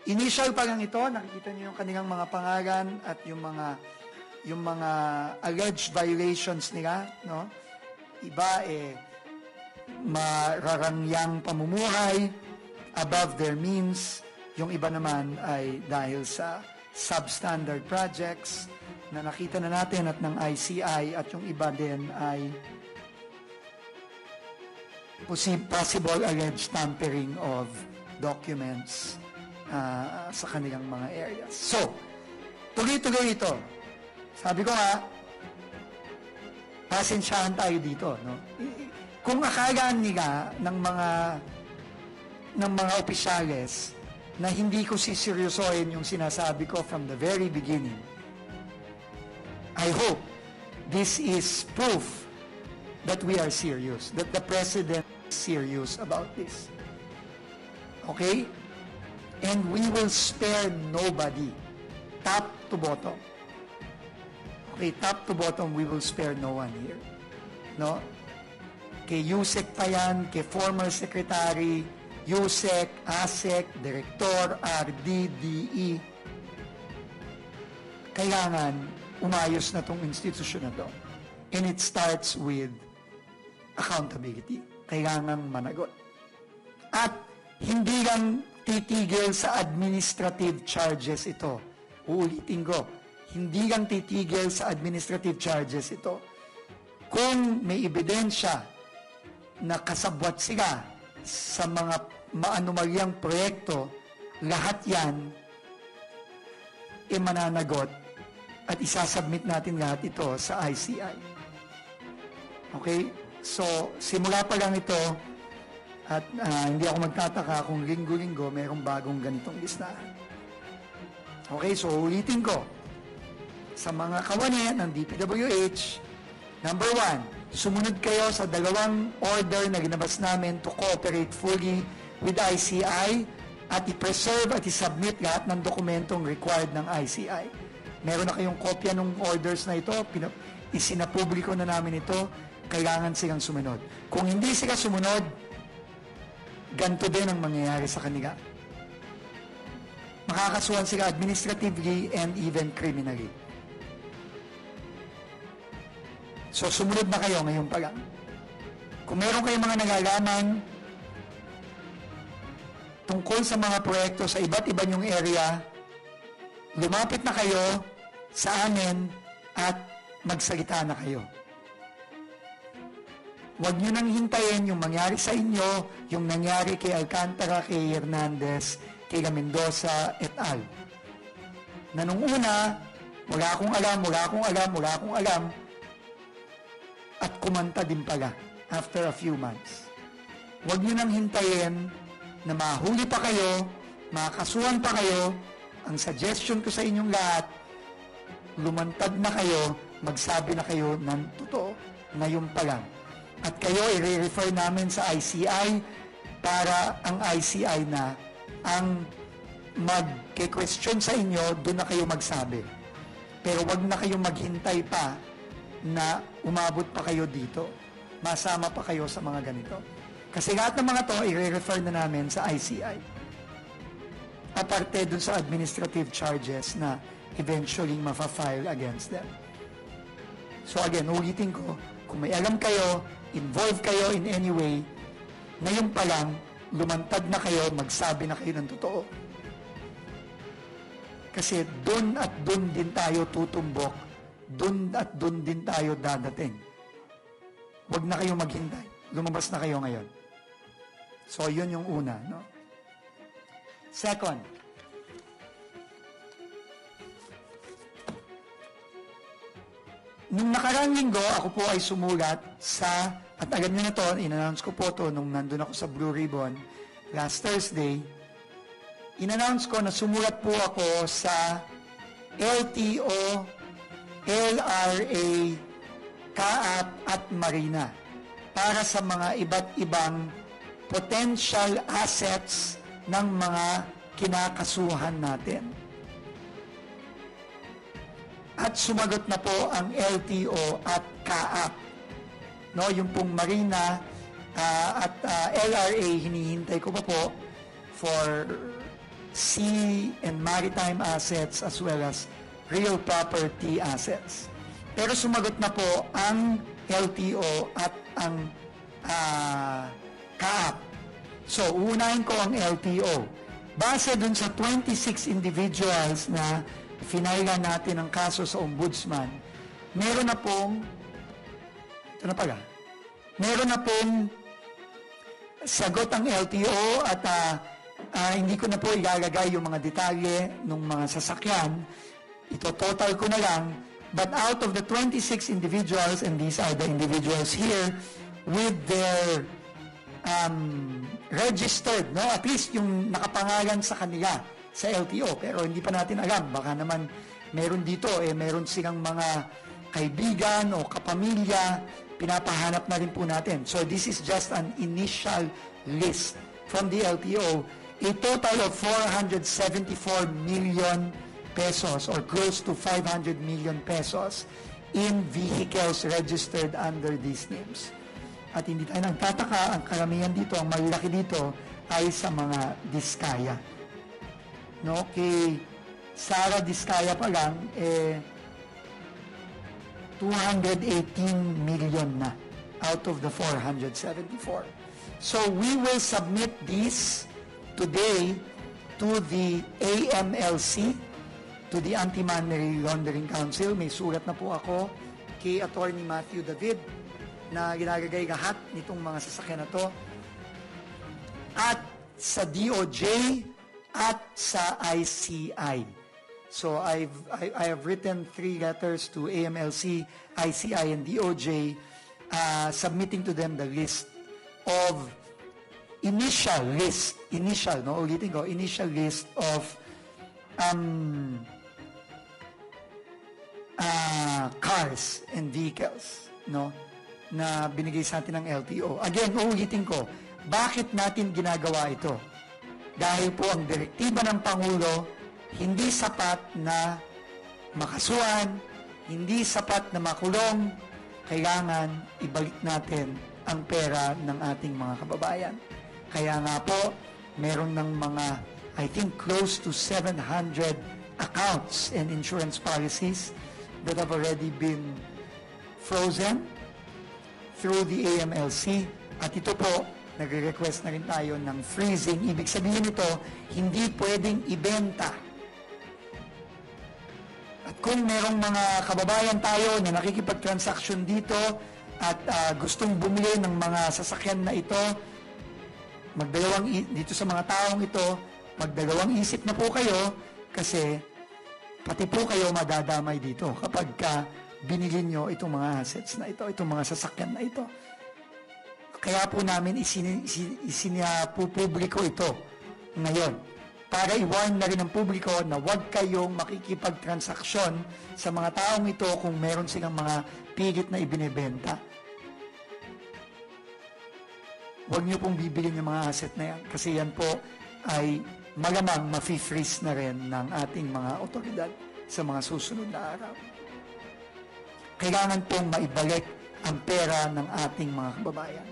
Initial pa lang ito, nakikita niyo yung kanilang mga pangalan at yung mga alleged violations nila, no? Iba mararangyang pamumuhay, above their means. Yung iba naman ay dahil sa substandard projects na nakita na natin at ng ICI, at yung iba din ay possible alleged tampering of documents sa kanilang mga areas. So, tuloy-tuloy ito. Sabi ko nga, pasensyahan tayo dito, no? Kung akala nila ng mga opisyales na hindi ko siseryosohin yung sinasabi ko from the very beginning, I hope this is proof that we are serious, that the President is serious about this. Okay? And we will spare nobody, top to bottom. Okay, top to bottom, we will spare no one here. No? Kay Yusek pa yan, kay former secretary, Yusek, ASEC, Direktor, RD, DE. Kailangan umayos na tong institusyon na to. And it starts with accountability. Kailangan managot. At hindi lang titigil sa administrative charges ito. Uulitin ko, hindi lang titigil sa administrative charges ito. Kung may ebidensya na kasabwat sila sa mga maanumalyang proyekto, lahat yan mananagot at isasubmit natin lahat ito sa ICI. Okay? So, simula pa lang ito, at hindi ako magtataka kung linggo-linggo mayroong bagong ganitong listahan. Okay, so ulitin ko. Sa mga kawani ng DPWH, number 1, sumunod kayo sa 2 order na ginabas namin to cooperate fully with ICI at i-preserve at i-submit lahat ng dokumentong required ng ICI. Meron na kayong kopya ng orders na ito, isinapubliko na namin ito, kailangan silang sumunod. Kung hindi sila sumunod, ganito din ang mangyayari sa kanila. Makakasuhan sila administratively and even criminally. So, sumunod na kayo ngayon pa lang. Kung meron kayong mga nalalaman tungkol sa mga proyekto sa iba't iba nyong area, lumapit na kayo sa amin at magsalita na kayo. Huwag nyo nang hintayin yung mangyari sa inyo, yung nangyari kay Alcantara, kay Hernandez, kay Mendoza, et al. Na nung una, wala akong alam, at kumanta din pala after a few months. Huwag nyo nang hintayin na mahuli pa kayo, makasuhan pa kayo. Ang suggestion ko sa inyong lahat, lumantad na kayo, magsabi na kayo ng totoo ngayon pa lang. At kayo i-refer namin sa ICI para ang ICI na ang mag-question sa inyo, doon na kayo magsabi. Pero wag na kayo maghintay pa na umabot pa kayo dito. Masama pa kayo sa mga ganito. Kasi lahat ng mga to, i-refer na namin sa ICI. Aparte dun sa administrative charges na eventually mafa-file against them. So again, ulitin ko, kung may alam kayo, involve kayo in any way, ngayon pa lang, lumantad na kayo, magsabi na kayo ng totoo. Kasi dun at dun din tayo tutumbok, dun at dun din tayo dadating. Huwag na kayo maghintay. Lumabas na kayo ngayon. So, yun yung una, no? Second, nung nakaraang linggo, ako po ay sumulat sa, at alam nyo na to, in-announce ko po to nung nandun ako sa Blue Ribbon last Thursday, in-announce ko na sumulat po ako sa LTO, LRA, CAAP at Marina para sa mga iba't ibang potential assets ng mga kinakasuhan natin. At sumagot na po ang LTO at CAAP. No, yung pong Marina at LRA, hinihintay ko pa po for sea and maritime assets as well as real property assets. Pero sumagot na po ang LTO at ang CAAP. So, uunahin ko ang LTO. Base dun sa 26 individuals na finala natin ang kaso sa Ombudsman, meron na pong sagot ang LTO at hindi ko na po ilalagay yung mga detalye ng mga sasakyan. Ito total ko na lang. But out of the 26 individuals, and these are the individuals here with their registered, no? At least yung nakapangalan sa kanila sa LTO. Pero hindi pa natin alam. Baka naman meron dito, meron silang mga kaibigan o kapamilya, pinapahanap na rin po natin. So this is just an initial list from the LTO. A total of 474 million pesos or close to 500 million pesos in vehicles registered under these names. At hindi tayo nagtataka, ang karamihan dito, ang malaki dito ay sa mga Diskaya. No, kay Sara Diskaya pa lang, 218 million na out of the 474. So we will submit these today to the AMLC, to the Anti-Money Laundering Council. May sulat na po ako kay Attorney Matthew David na ginagagay lahat nitong mga sasakyan na to at sa DOJ at sa ICI. So I have written 3 letters to AMLC, ICI, and DOJ submitting to them the list of initial list of cars and vehicles, no, na binigay sa atin ng LTO. Again, uulitin ko, bakit natin ginagawa ito? Dahil po ang direktiba ng Pangulo, hindi sapat na makasuhan, hindi sapat na makulong, kailangan ibalik natin ang pera ng ating mga kababayan. Kaya nga po, meron ng mga, I think, close to 700 accounts and insurance policies that have already been frozen through the AMLC. At ito po, nagre-request na rin tayo ng freezing. Ibig sabihin nito, hindi pwedeng ibenta. At kung merong mga kababayan tayo na nakikipag-transaction dito at gustong bumili ng mga sasakyan na ito, dito sa mga taong ito, magdalawang isip na po kayo kasi pati po kayo madadamay dito kapag binili nyo itong mga assets na ito, itong mga sasakyan na ito. Kaya po namin isinupubliko ito ngayon para i-warn na rin ng publiko na huwag kayong makikipagtransaksyon sa mga taong ito kung meron silang mga pilit na ibinebenta. Huwag nyo pong bibilin yung mga asset na yan kasi yan po ay malamang mafi-freeze na rin ng ating mga otoridad sa mga susunod na araw. Kailangan pong maibalik ang pera ng ating mga kababayan.